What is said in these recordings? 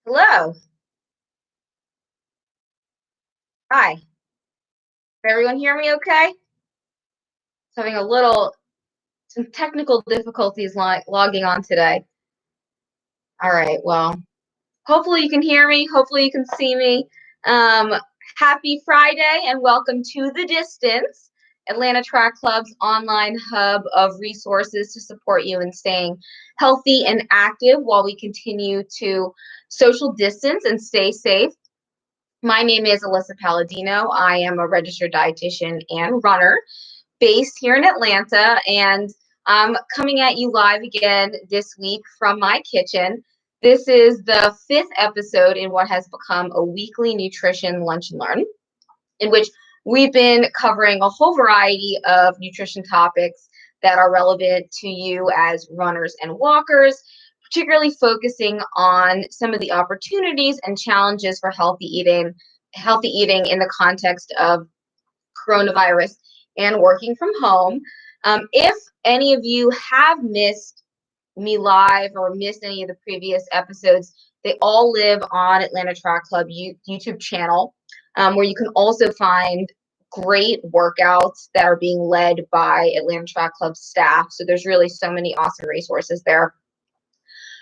Hello. Hi. Can everyone hear me okay? Having some technical difficulties logging on today. All right. Well, hopefully you can hear me. Hopefully you can see me. Um, Happy Friday and welcome to The Distance, Atlanta Track Club's online hub of resources to support you in staying healthy and active while we continue to social distance and stay safe. My name is Alissa Palladino. I am a registered dietitian and runner based here in Atlanta, and I'm coming at you live again this week from my kitchen. This is the 5th episode in what has become a weekly nutrition lunch and learn, in which we've been covering a whole variety of nutrition topics that are relevant to you as runners and walkers, particularly focusing on some of the opportunities and challenges for healthy eating in the context of coronavirus and working from home. If any of you have missed me live or missed any of the previous episodes, they all live on Atlanta Track Club YouTube channel, where you can also find great workouts that are being led by Atlanta Track Club staff. So there's really so many awesome resources there.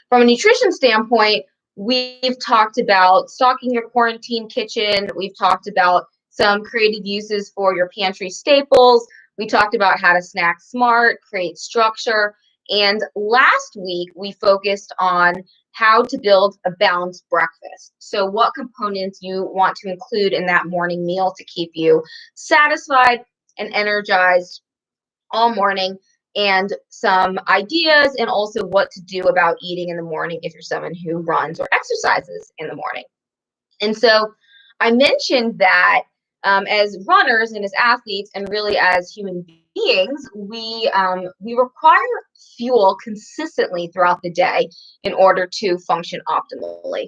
From a nutrition standpoint, we've talked about stocking your quarantine kitchen. We've talked about some creative uses for your pantry staples. We talked about how to snack smart, create structure. And last week, we focused on how to build a balanced breakfast. So what components you want to include in that morning meal to keep you satisfied and energized all morning, and some ideas and also what to do about eating in the morning if you're someone who runs or exercises in the morning. And so I mentioned that as runners and as athletes and really as human beings, we require fuel consistently throughout the day in order to function optimally.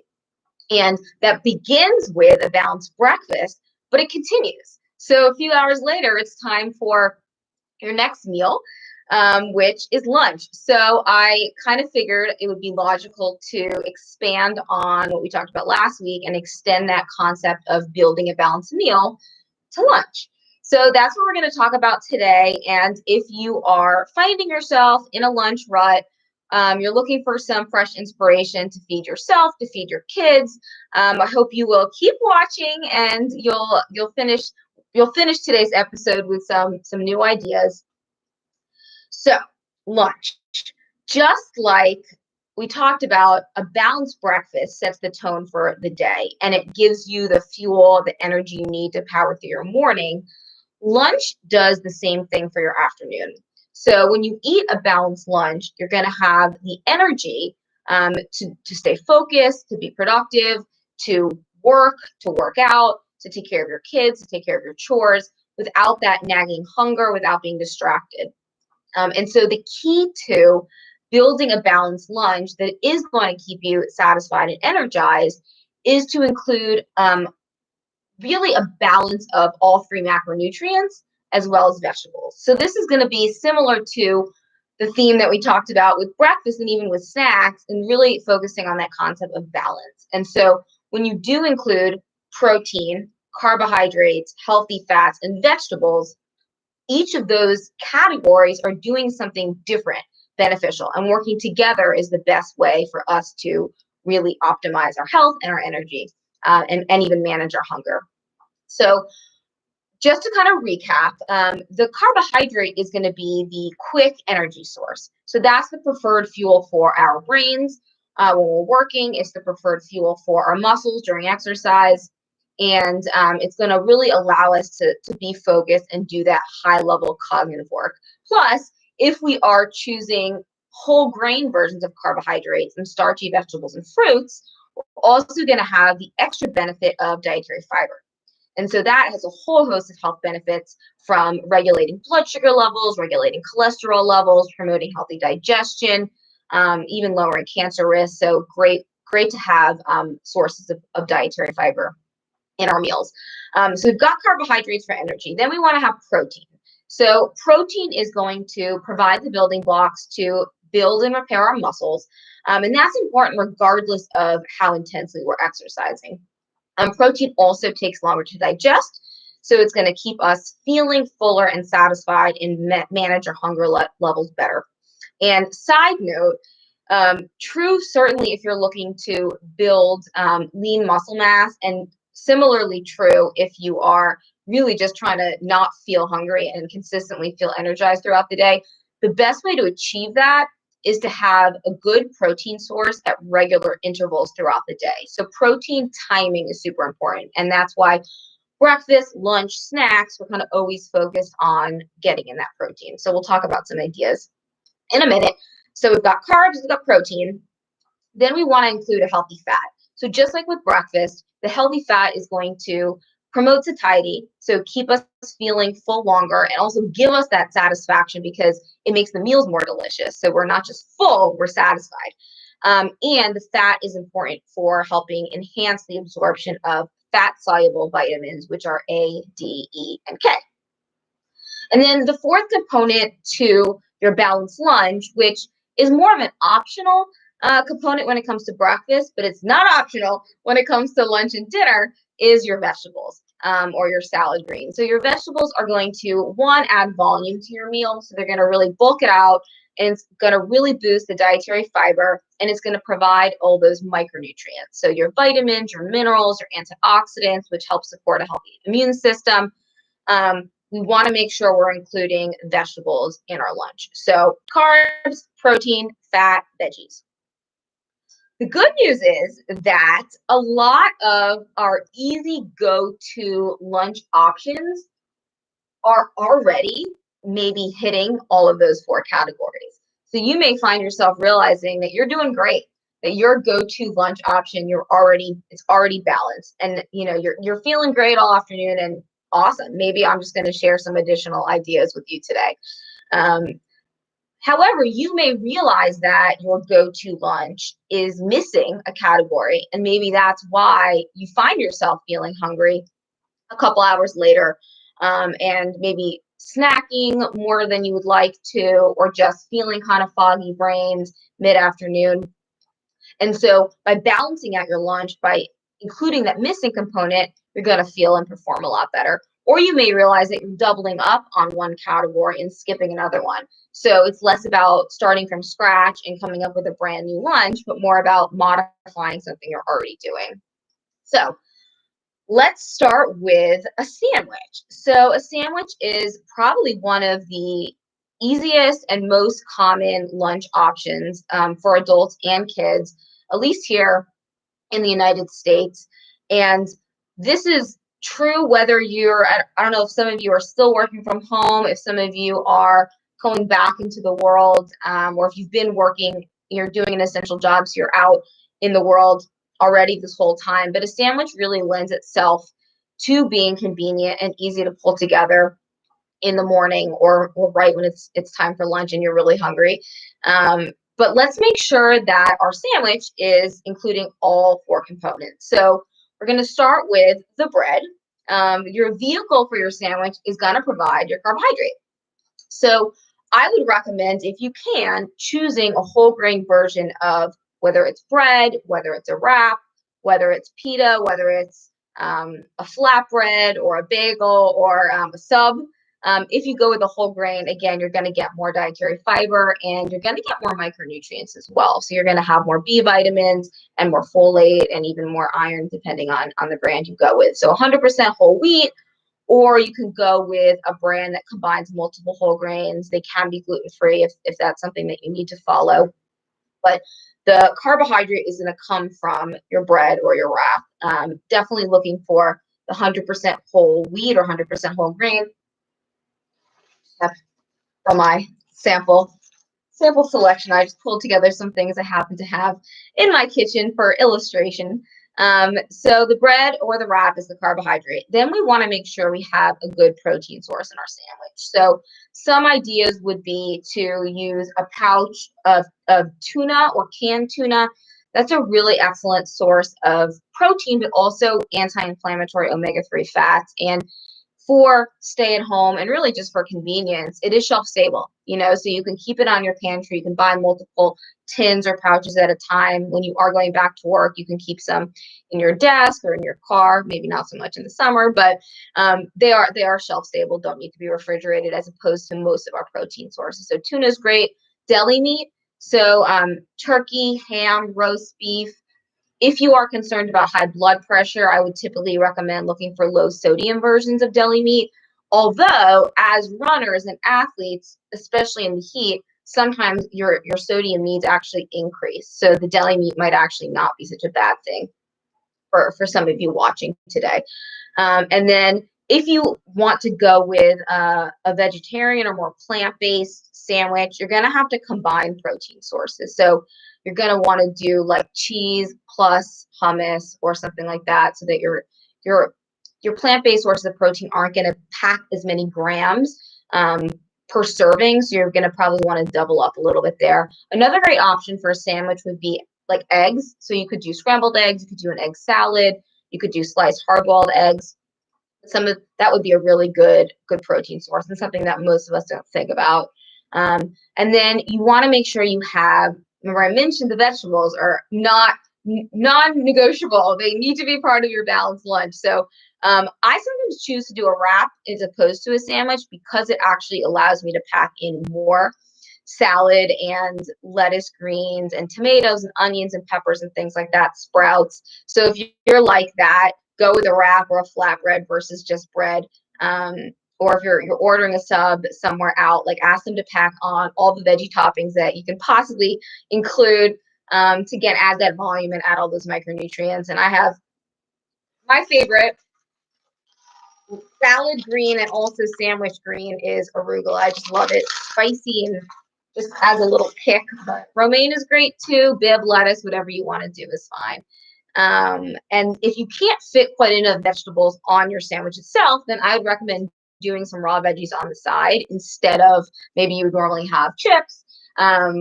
And that begins with a balanced breakfast, but it continues. So a few hours later, it's time for your next meal, which is lunch. So I kind of figured it would be logical to expand on what we talked about last week and extend that concept of building a balanced meal to lunch. So that's what we're going to talk about today. And if you are finding yourself in a lunch rut, you're looking for some fresh inspiration to feed yourself, to feed your kids, I hope you will keep watching and you'll finish today's episode with some new ideas. So, lunch. Just like we talked about, a balanced breakfast sets the tone for the day and it gives you the fuel, the energy you need to power through your morning. Lunch does the same thing for your afternoon. So when you eat a balanced lunch, you're going to have the energy to stay focused, to be productive, to work out, to take care of your kids, to take care of your chores without that nagging hunger, without being distracted. And so the key to building a balanced lunch that is going to keep you satisfied and energized is to include really a balance of all three macronutrients as well as vegetables. So this is going to be similar to the theme that we talked about with breakfast and even with snacks, and really focusing on that concept of balance. And so when you do include protein, carbohydrates, healthy fats, and vegetables, each of those categories are doing something different, beneficial, and working together is the best way for us to really optimize our health and our energy, and even manage our hunger. So just to kind of recap, the carbohydrate is going to be the quick energy source. So that's the preferred fuel for our brains when we're working. It's the preferred fuel for our muscles during exercise. And it's going to really allow us to be focused and do that high level cognitive work. Plus, if we are choosing whole grain versions of carbohydrates and starchy vegetables and fruits, we're also going to have the extra benefit of dietary fiber. And so that has a whole host of health benefits, from regulating blood sugar levels, regulating cholesterol levels, promoting healthy digestion, even lowering cancer risk. So great to have sources of dietary fiber in our meals. So we've got carbohydrates for energy. Then we want to have protein. So protein is going to provide the building blocks to build and repair our muscles. And that's important regardless of how intensely we're exercising. Protein also takes longer to digest, so it's going to keep us feeling fuller and satisfied and manage our hunger levels better. And side note, true certainly if you're looking to build lean muscle mass, and similarly true if you are really just trying to not feel hungry and consistently feel energized throughout the day. The best way to achieve that is to have a good protein source at regular intervals throughout the day. So protein timing is super important, and that's why breakfast, lunch, snacks, we're kind of always focused on getting in that protein. So we'll talk about some ideas in a minute. So we've got carbs, we've got protein. Then we want to include a healthy fat. So just like with breakfast, the healthy fat is going to promote satiety, so keep us feeling full longer, and also give us that satisfaction because it makes the meals more delicious. So we're not just full, we're satisfied. And the fat is important for helping enhance the absorption of fat-soluble vitamins, which are A, D, E, and K. And then the fourth component to your balanced lunch, which is more of an optional component when it comes to breakfast, but it's not optional when it comes to lunch and dinner, is your vegetables or your salad greens. So your vegetables are going to, one, add volume to your meal. So they're going to really bulk it out, and it's going to really boost the dietary fiber, and it's going to provide all those micronutrients. So your vitamins, your minerals, your antioxidants, which help support a healthy immune system. We want to make sure we're including vegetables in our lunch. So carbs, protein, fat, veggies. The good news is that a lot of our easy go-to lunch options are already maybe hitting all of those four categories. So you may find yourself realizing that you're doing great, that your go-to lunch option, it's already balanced, and you're feeling great all afternoon, and awesome. Maybe I'm just going to share some additional ideas with you today. However, you may realize that your go-to lunch is missing a category, and maybe that's why you find yourself feeling hungry a couple hours later, and maybe snacking more than you would like to, or just feeling kind of foggy brains mid-afternoon. And so by balancing out your lunch, by including that missing component, you're going to feel and perform a lot better. Or you may realize that you're doubling up on one category and skipping another one. So it's less about starting from scratch and coming up with a brand new lunch, but more about modifying something you're already doing. So let's start with a sandwich. So a sandwich is probably one of the easiest and most common lunch options for adults and kids, at least here in the United States. And this is true whether I don't know if some of you are still working from home, if some of you are going back into the world, or if you've been working, you're doing an essential job, so you're out in the world already this whole time. But a sandwich really lends itself to being convenient and easy to pull together in the morning or right when it's time for lunch and you're really hungry. But let's make sure that our sandwich is including all four components. So we're going to start with the bread. Your vehicle for your sandwich is going to provide your carbohydrate. So I would recommend, if you can, choosing a whole grain version of whether it's bread, whether it's a wrap, whether it's pita, whether it's a flatbread or a bagel or a sub. If you go with a whole grain, again, you're going to get more dietary fiber and you're going to get more micronutrients as well. So you're going to have more B vitamins and more folate and even more iron, depending on the brand you go with. So 100% whole wheat, or you can go with a brand that combines multiple whole grains. They can be gluten-free if that's something that you need to follow. But the carbohydrate is going to come from your bread or your wrap. Definitely looking for the 100% whole wheat or 100% whole grain. From my sample selection, I just pulled together some things I happen to have in my kitchen for illustration. So the bread or the wrap is the carbohydrate. Then we want to make sure we have a good protein source in our sandwich. So some ideas would be to use a pouch of tuna or canned tuna. That's a really excellent source of protein, but also anti-inflammatory omega-3 fats. And for stay at home and really just for convenience, it is shelf stable, so you can keep it on your pantry. You can buy multiple tins or pouches at a time. When you are going back to work, you can keep some in your desk or in your car, maybe not so much in the summer, but they are shelf stable, don't need to be refrigerated, as opposed to most of our protein sources. So tuna is great. Deli meat, so turkey, ham, roast beef. If you are concerned about high blood pressure, I would typically recommend looking for low sodium versions of deli meat. Although, as runners and athletes, especially in the heat, sometimes your sodium needs actually increase. So the deli meat might actually not be such a bad thing for some of you watching today. And then if you want to go with a vegetarian or more plant-based sandwich, you're going to have to combine protein sources. So you're going to want to do like cheese plus hummus or something like that, so that your plant-based sources of protein aren't going to pack as many grams per serving. So you're going to probably want to double up a little bit there. Another great option for a sandwich would be like eggs. So you could do scrambled eggs, you could do an egg salad, you could do sliced hard-boiled eggs. That would be a really good protein source, and something that most of us don't think about. And then you want to make sure you have, remember I mentioned the vegetables are non-negotiable. They need to be part of your balanced lunch. So I sometimes choose to do a wrap as opposed to a sandwich, because it actually allows me to pack in more salad and lettuce, greens, and tomatoes and onions and peppers and things like that, sprouts. So if you're like that, go with a wrap or a flatbread versus just bread. Or if you're ordering a sub somewhere out, like ask them to pack on all the veggie toppings that you can possibly include to add that volume and add all those micronutrients. And I have my favorite salad green and also sandwich green is arugula. I just love it. Spicy and just adds a little kick. But romaine is great too. Bib, lettuce, whatever you want to do is fine. And if you can't fit quite enough vegetables on your sandwich itself, then I would recommend doing some raw veggies on the side instead of maybe you would normally have chips,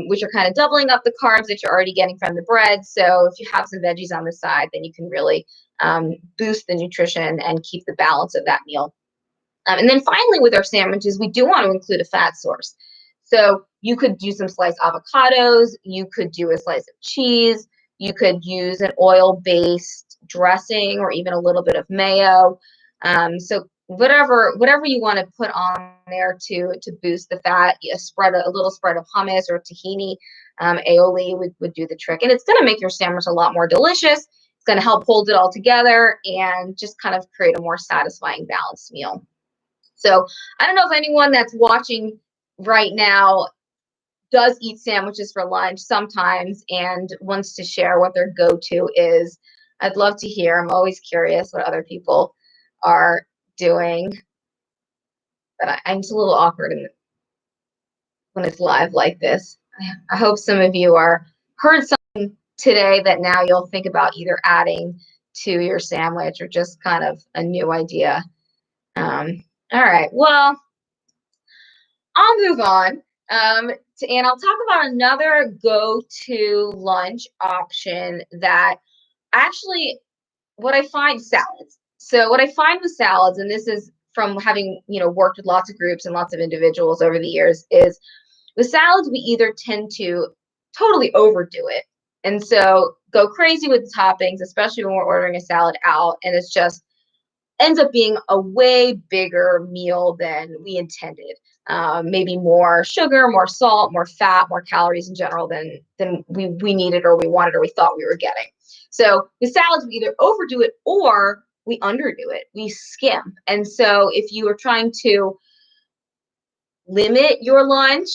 which are kind of doubling up the carbs that you're already getting from the bread. So if you have some veggies on the side, then you can really boost the nutrition and keep the balance of that meal. And then finally, with our sandwiches, we do want to include a fat source. So you could do some sliced avocados, you could do a slice of cheese, you could use an oil-based dressing or even a little bit of mayo. So whatever you want to put on there to boost the fat, a little spread of hummus or tahini, aioli would do the trick. And it's going to make your sandwich a lot more delicious. It's going to help hold it all together and just kind of create a more satisfying, balanced meal. So I don't know if anyone that's watching right now does eat sandwiches for lunch sometimes and wants to share what their go-to is. I'd love to hear. I'm always curious what other people are doing. But I'm just a little awkward when it's live like this. I hope some of you heard something today that now you'll think about either adding to your sandwich or just kind of a new idea. All right, well, I'll move on. And I'll talk about another go-to lunch option that actually, what I find salads. So what I find with salads, and this is from having, worked with lots of groups and lots of individuals over the years, is with salads, we either tend to totally overdo it. And so go crazy with the toppings, especially when we're ordering a salad out, and it's just ends up being a way bigger meal than we intended. Maybe more sugar, more salt, more fat, more calories in general than we needed or we wanted or we thought we were getting. So with salads, we either overdo it or we underdo it. We skim. And so if you are trying to limit your lunch,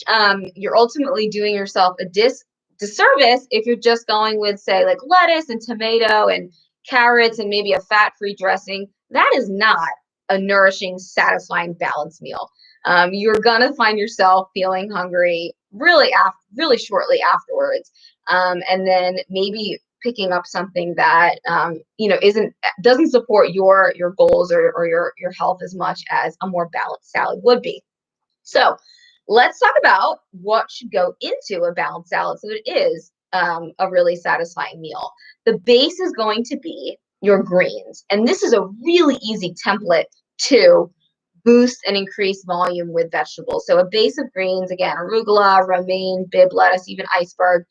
you're ultimately doing yourself a disservice if you're just going with, say, like lettuce and tomato and carrots and maybe a fat-free dressing. That is not a nourishing, satisfying, balanced meal. You're gonna find yourself feeling hungry really shortly afterwards, and then maybe picking up something that doesn't support your goals or your health as much as a more balanced salad would be. So let's talk about what should go into a balanced salad so it is a really satisfying meal. The base is going to be your greens. And this is a really easy template to boost and increase volume with vegetables. So a base of greens, again, arugula, romaine, Bibb lettuce, even iceberg.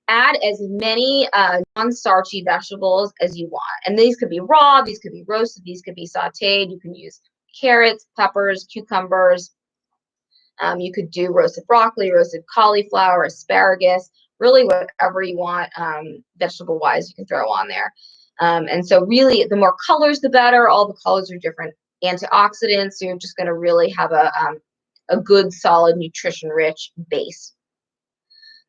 Add as many non-starchy vegetables as you want. And these could be raw, these could be roasted, these could be sauteed. You can use carrots, peppers, cucumbers. You could do roasted broccoli, roasted cauliflower, asparagus, really whatever you want vegetable-wise you can throw on there. And so really, the more colors, the better. All the colors are different antioxidants, so you're just going to really have a good, solid, nutrition-rich base.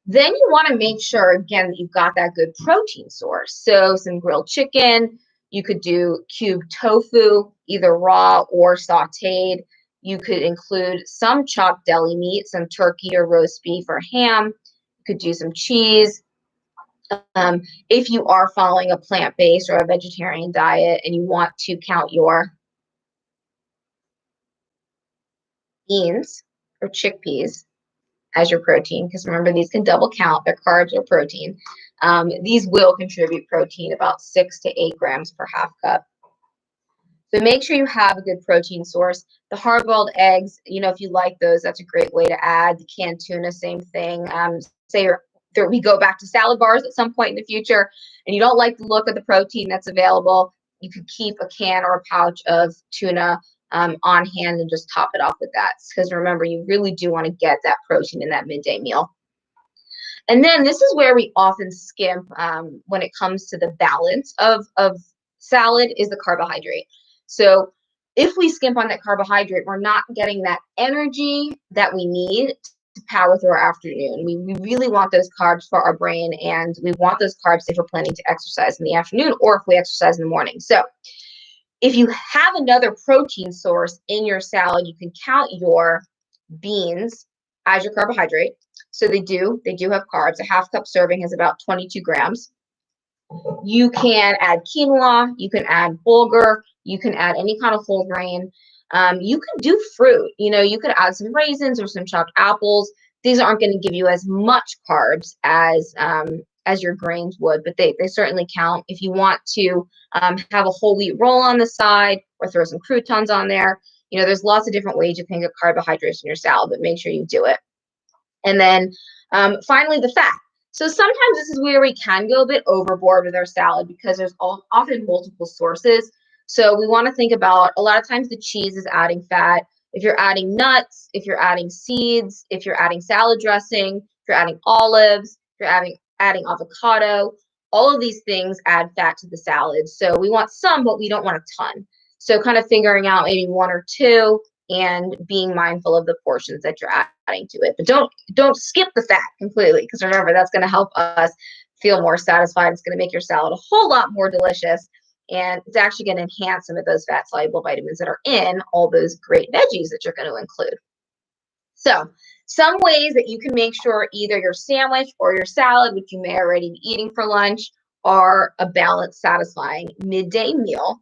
Then you want to make sure, again, that you've got that good protein source. So some grilled chicken, you could do cubed tofu, either raw or sauteed. You could include some chopped deli meat, some turkey or roast beef or ham. You could do some cheese. If you are following a plant-based or a vegetarian diet and you want to count your beans or chickpeas as your protein, because remember, these can double count, their carbs or protein. These will contribute protein, about 6 to 8 grams per half cup. So make sure you have a good protein source. The hard-boiled eggs, if you like those, that's a great way to add. The canned tuna, same thing. Say we go back to salad bars at some point in the future, and you don't like the look of the protein that's available, you could keep a can or a pouch of tuna on hand and just top it off with that. Because remember, you really do want to get that protein in that midday meal. And then this is where we often skimp when it comes to the balance of salad, is the carbohydrate. So if we skimp on that carbohydrate, we're not getting that energy that we need to power through our afternoon. We really want those carbs for our brain, and we want those carbs if we're planning to exercise in the afternoon or if we exercise in the morning. So if you have another protein source in your salad, you can count your beans as your carbohydrate. So they do have carbs. A half cup serving has about 22 grams. You can add quinoa, you can add bulgur, you can add any kind of whole grain. You can do fruit. You could add some raisins or some chopped apples. These aren't going to give you as much carbs as your grains would, but they certainly count. If you want to have a whole wheat roll on the side or throw some croutons on there, there's lots of different ways you can get carbohydrates in your salad, but make sure you do it. And then finally, the fat. So sometimes this is where we can go a bit overboard with our salad because there's often multiple sources. So we want to think about, a lot of times the cheese is adding fat. If you're adding nuts, if you're adding seeds, if you're adding salad dressing, if you're adding olives, if you're adding avocado, all of these things add fat to the salad. So we want some, but we don't want a ton. So kind of figuring out maybe 1 or 2 and being mindful of the portions that you're adding to it. But don't skip the fat completely, because remember, that's going to help us feel more satisfied. It's going to make your salad a whole lot more delicious, and it's actually going to enhance some of those fat-soluble vitamins that are in all those great veggies that you're going to include. So some ways that you can make sure either your sandwich or your salad, which you may already be eating for lunch, are a balanced, satisfying midday meal.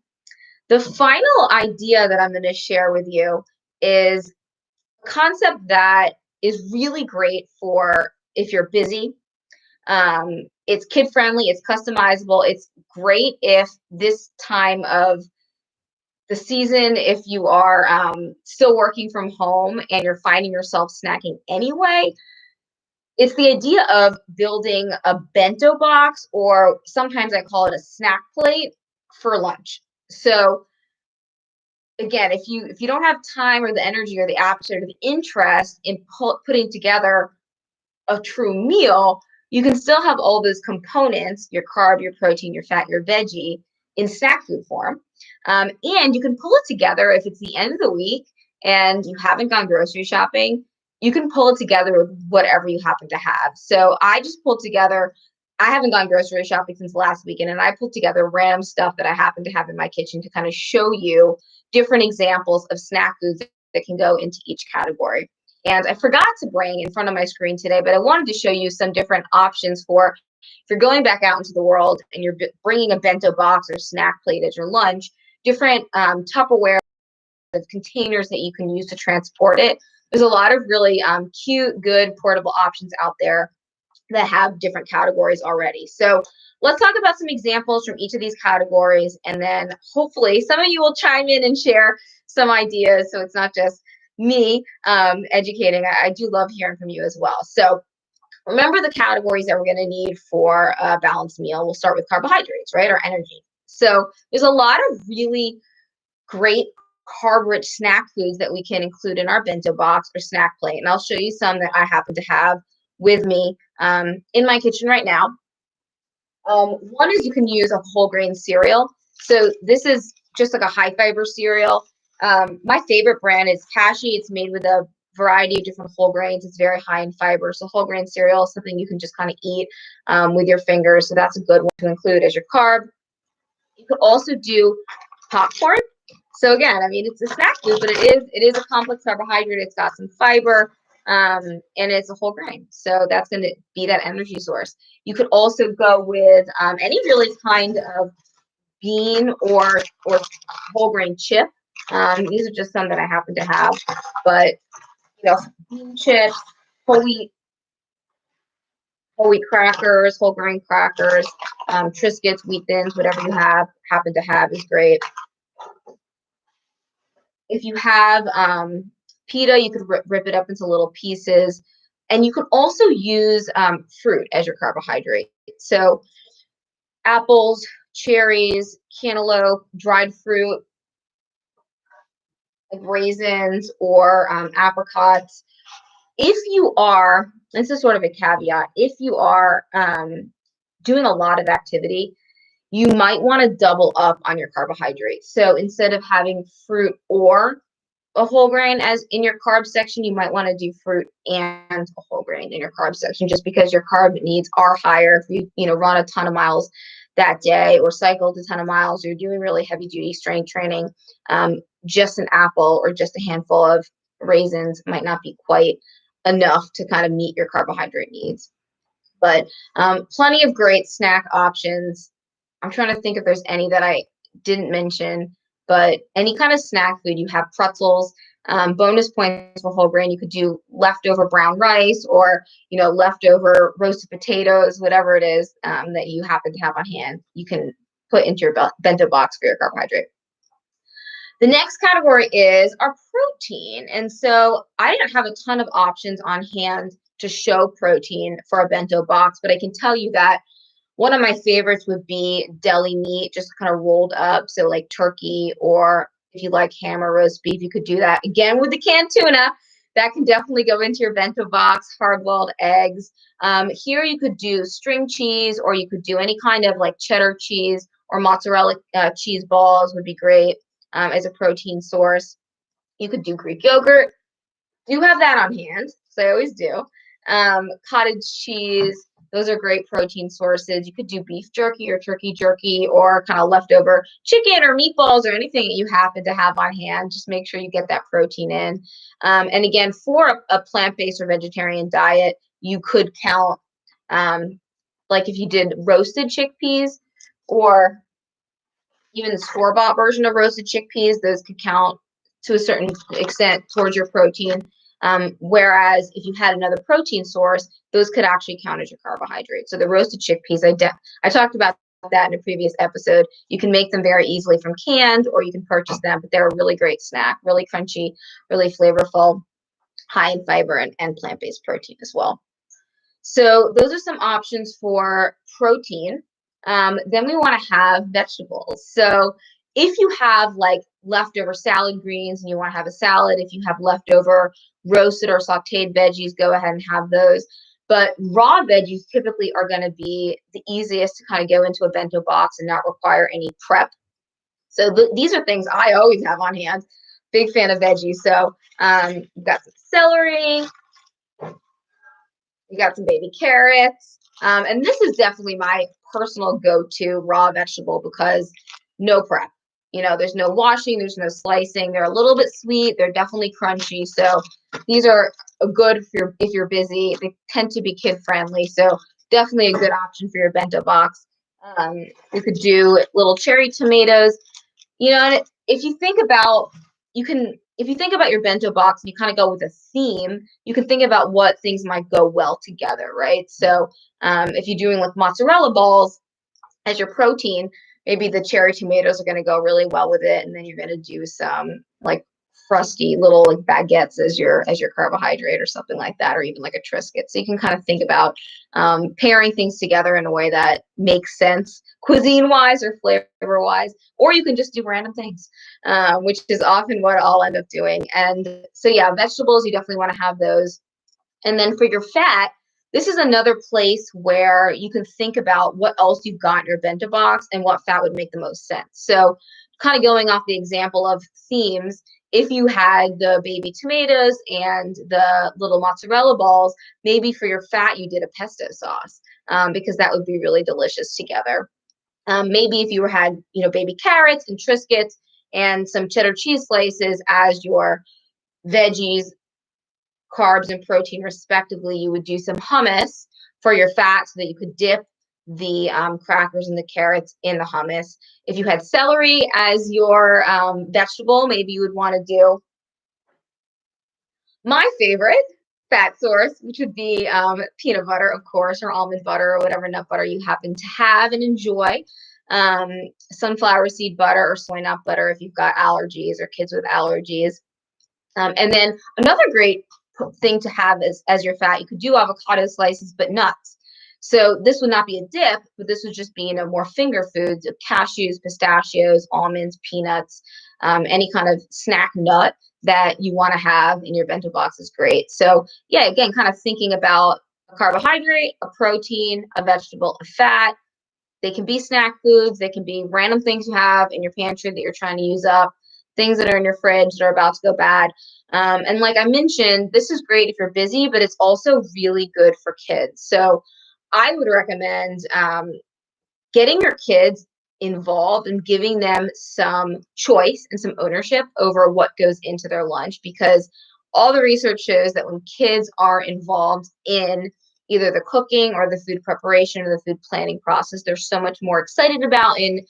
The final idea that I'm going to share with you is a concept that is really great for if you're busy. It's kid-friendly, it's customizable, it's great if this time of the season, if you are still working from home and you're finding yourself snacking anyway. It's the idea of building a bento box, or sometimes I call it a snack plate for lunch. So again, if you don't have time or the energy or the appetite or the interest in putting together a true meal, you can still have all those components, your carb, your protein, your fat, your veggie, in snack food form. And you can pull it together if it's the end of the week and you haven't gone grocery shopping. You can pull it together with whatever you happen to have. So I just pulled together, I haven't gone grocery shopping since last weekend, and I pulled together random stuff that I happen to have in my kitchen to kind of show you different examples of snack foods that can go into each category. And I forgot to bring in front of my screen today, but I wanted to show you some different options for if you're going back out into the world and you're bringing a bento box or snack plate as your lunch, different Tupperware containers that you can use to transport it. There's a lot of really cute, good, portable options out there that have different categories already. So let's talk about some examples from each of these categories, and then hopefully some of you will chime in and share some ideas, so it's not just me educating. I do love hearing from you as well. So remember the categories that we're going to need for a balanced meal. We'll start with carbohydrates, right, or energy. So there's a lot of really great carb-rich snack foods that we can include in our bento box or snack plate. And I'll show you some that I happen to have with me in my kitchen right now. One is you can use a whole grain cereal. So this is just like a high fiber cereal. My favorite brand is Kashi. It's made with a variety of different whole grains. It's very high in fiber. So whole grain cereal is something you can just kind of eat with your fingers. So that's a good one to include as your carb. You could also do popcorn. So again, I mean, it's a snack food, but it is a complex carbohydrate. It's got some fiber, and it's a whole grain. So that's going to be that energy source. You could also go with any really kind of bean or whole grain chip. These are just some that I happen to have, but you know, bean chips, whole wheat crackers, whole grain crackers, Triscuits, wheat thins, whatever you happen to have is great. If you have pita, you could rip it up into little pieces. And you could also use fruit as your carbohydrate. So apples, cherries, cantaloupe, dried fruit, like raisins or apricots. If you are, this is sort of a caveat, if you are doing a lot of activity, you might want to double up on your carbohydrates. So instead of having fruit or a whole grain as in your carb section, you might want to do fruit and a whole grain in your carb section, just because your carb needs are higher. If you run a ton of miles that day or cycled a ton of miles, or you're doing really heavy duty strength training, just an apple or just a handful of raisins might not be quite enough to kind of meet your carbohydrate needs. But plenty of great snack options. I'm trying to think if there's any that I didn't mention, but any kind of snack food. You have pretzels. Bonus points for whole grain. You could do leftover brown rice or leftover roasted potatoes, whatever it is that you happen to have on hand. You can put into your bento box for your carbohydrate. The next category is our protein. And so I didn't have a ton of options on hand to show protein for a bento box, but I can tell you that one of my favorites would be deli meat, just kind of rolled up. So like turkey, or if you like ham or roast beef, you could do that. Again, with the canned tuna, that can definitely go into your bento box. Hard-boiled eggs. Here you could do string cheese, or you could do any kind of like cheddar cheese or mozzarella cheese balls would be great as a protein source. You could do Greek yogurt. Do have that on hand, so I always do. Cottage cheese. Those are great protein sources. You could do beef jerky or turkey jerky, or kind of leftover chicken or meatballs or anything that you happen to have on hand. Just make sure you get that protein in. And again, for a plant-based or vegetarian diet, you could count, like if you did roasted chickpeas, or even the store-bought version of roasted chickpeas, those could count to a certain extent towards your protein. Whereas if you had another protein source, those could actually count as your carbohydrates. So the roasted chickpeas, I talked about that in a previous episode. You can make them very easily from canned, or you can purchase them, but they're a really great snack, really crunchy, really flavorful, high in fiber and plant-based protein as well. So those are some options for protein. Then we want to have vegetables. So if you have like leftover salad greens and you want to have a salad, if you have leftover roasted or sauteed veggies, go ahead and have those. But raw veggies typically are going to be the easiest to kind of go into a bento box and not require any prep. So these are things I always have on hand. Big fan of veggies. So we've got some celery. We got some baby carrots. And this is definitely my personal go-to raw vegetable, because no prep. There's no washing, there's no slicing. They're a little bit sweet. They're definitely crunchy. So these are good if you're busy. They tend to be kid-friendly. So definitely a good option for your bento box. You could do little cherry tomatoes. And if you think about, if you think about your bento box and you kind of go with a theme, you can think about what things might go well together, right? So if you're doing like mozzarella balls as your protein, maybe the cherry tomatoes are going to go really well with it, and then you're going to do some like crusty little like baguettes as your carbohydrate or something like that, or even like a Triscuit. So you can kind of think about pairing things together in a way that makes sense cuisine wise or flavor wise, or you can just do random things, which is often what I'll end up doing. And so yeah, vegetables, you definitely want to have those. And then for your fat, this is another place where you can think about what else you've got in your bento box and what fat would make the most sense. So kind of going off the example of themes, if you had the baby tomatoes and the little mozzarella balls, maybe for your fat, you did a pesto sauce, because that would be really delicious together. Maybe if you had, baby carrots and Triscuits and some cheddar cheese slices as your veggies, carbs, and protein respectively, you would do some hummus for your fat so that you could dip the crackers and the carrots in the hummus. If you had celery as your vegetable, maybe you would want to do my favorite fat source, which would be peanut butter, of course, or almond butter, or whatever nut butter you happen to have and enjoy. Sunflower seed butter or soy nut butter if you've got allergies or kids with allergies. And then another great thing to have as your fat, you could do avocado slices, but nuts. So this would not be a dip, but this would just be, more finger foods of cashews, pistachios, almonds, peanuts, any kind of snack nut that you want to have in your bento box is great. So yeah, again, kind of thinking about a carbohydrate, a protein, a vegetable, a fat. They can be snack foods. They can be random things you have in your pantry that you're trying to use up, things that are in your fridge that are about to go bad. And like I mentioned, this is great if you're busy, but it's also really good for kids. So I would recommend getting your kids involved and giving them some choice and some ownership over what goes into their lunch, because all the research shows that when kids are involved in either the cooking or the food preparation or the food planning process, they're so much more excited about and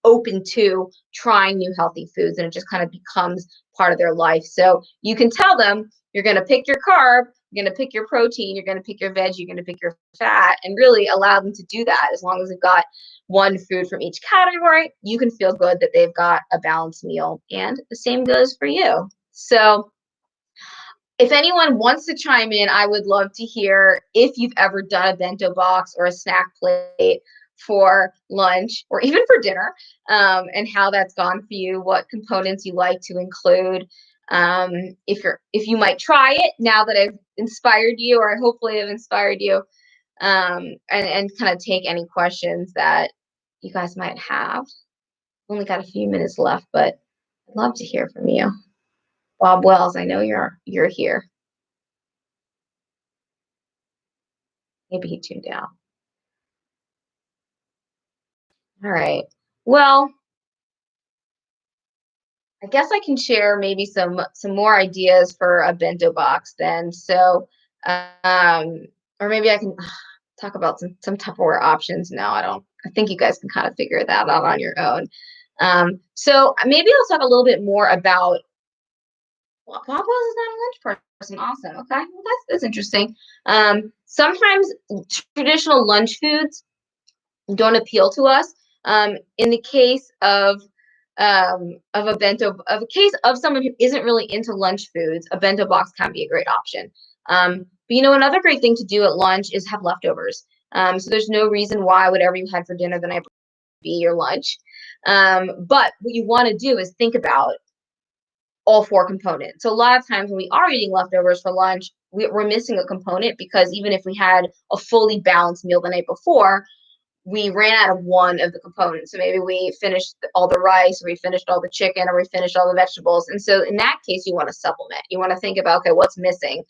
open to trying new healthy foods, and it just kind of becomes part of their life. So you can tell them you're going to pick your carb, you're going to pick your protein, you're going to pick your veg, you're going to pick your fat, and really allow them to do that. As long as they've got one food from each category, you can feel good that they've got a balanced meal, and the same goes for you. So if anyone wants to chime in, I would love to hear if you've ever done a bento box or a snack plate for lunch or even for dinner, and how that's gone for you, what components you like to include. If you might try it now that I've inspired you, or hopefully I've inspired you, and kind of take any questions that you guys might have. Only got a few minutes left, but I'd love to hear from you. Bob Wells, I know you're here. Maybe he tuned out. All right. Well, I guess I can share maybe some more ideas for a bento box then. So, or maybe I can talk about some Tupperware options. No, I don't. I think you guys can kind of figure that out on your own. So maybe I'll talk a little bit more about. Well, Bob Wells is not a lunch person. Awesome. Okay, well, that's interesting. Sometimes traditional lunch foods don't appeal to us. In the case of a case of someone who isn't really into lunch foods, a bento box can be a great option. But another great thing to do at lunch is have leftovers. So there's no reason why whatever you had for dinner the night before be your lunch. But what you want to do is think about all four components. So a lot of times when we are eating leftovers for lunch, we're missing a component, because even if we had a fully balanced meal the night before, we ran out of one of the components. So maybe we finished all the rice, or we finished all the chicken, or we finished all the vegetables. And so in that case, you want to supplement. You want to think about, okay, what's missing?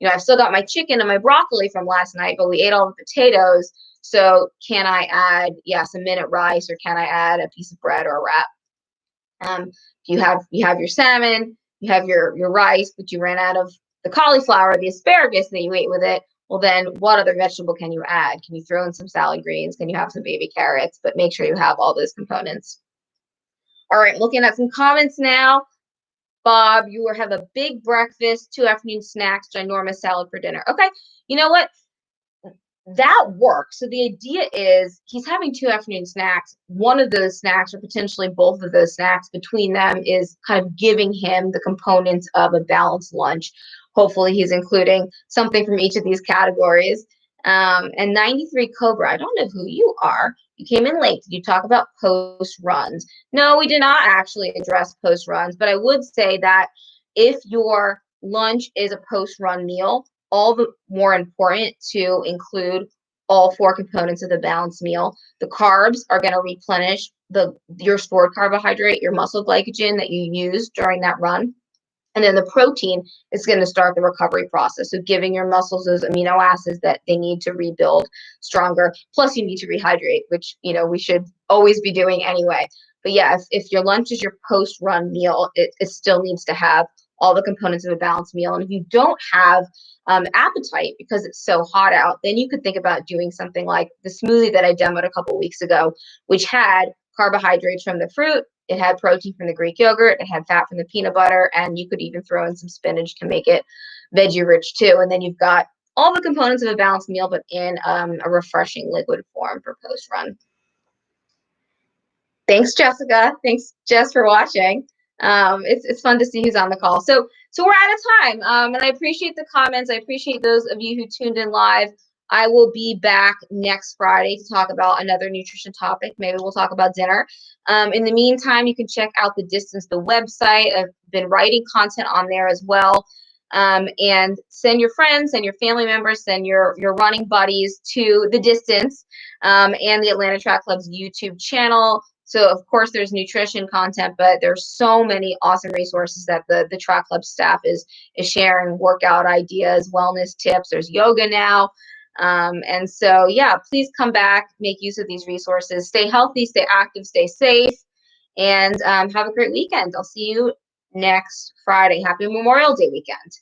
I've still got my chicken and my broccoli from last night, but we ate all the potatoes. So can I add, some minute rice, or can I add a piece of bread or a wrap? You have your salmon, you have your rice, but you ran out of the cauliflower, the asparagus that you ate with it. Well, then what other vegetable can you add? Can you throw in some salad greens? Can you have some baby carrots? But make sure you have all those components. All right, looking at some comments now. Bob, you will have a big breakfast, 2 afternoon snacks, ginormous salad for dinner. Okay, you know what? that works. So the idea is he's having 2 afternoon snacks. One of those snacks, or potentially both of those snacks between them, is kind of giving him the components of a balanced lunch. Hopefully he's including something from each of these categories. And 93 Cobra, I don't know who you are. You came in late. Did you talk about post runs? No, we did not actually address post runs, but I would say that if your lunch is a post run meal, all the more important to include all 4 components of the balanced meal. The carbs are going to replenish your stored carbohydrate, your muscle glycogen that you used during that run. And then the protein is going to start the recovery process. So giving your muscles those amino acids that they need to rebuild stronger. Plus you need to rehydrate, which, we should always be doing anyway. But yeah, if your lunch is your post-run meal, it still needs to have all the components of a balanced meal. And if you don't have appetite because it's so hot out, then you could think about doing something like the smoothie that I demoed a couple weeks ago, which had carbohydrates from the fruit, it had protein from the Greek yogurt, it had fat from the peanut butter, and you could even throw in some spinach to make it veggie rich too. And then you've got all the components of a balanced meal, but in a refreshing liquid form for post run. Thanks, Jessica. Thanks, Jess, for watching. It's fun to see who's on the call. So we're out of time, and I appreciate the comments. I appreciate those of you who tuned in live. I will be back next Friday to talk about another nutrition topic. Maybe we'll talk about dinner. In the meantime, you can check out The Distance, the website. I've been writing content on there as well. And send your friends, send your family members, send your running buddies to The Distance and the Atlanta Track Club's YouTube channel. So, of course, there's nutrition content, but there's so many awesome resources that the Track Club staff is sharing, workout ideas, wellness tips. There's yoga now. And so, yeah, please come back, make use of these resources. Stay healthy, stay active, stay safe, and have a great weekend. I'll see you next Friday. Happy Memorial Day weekend.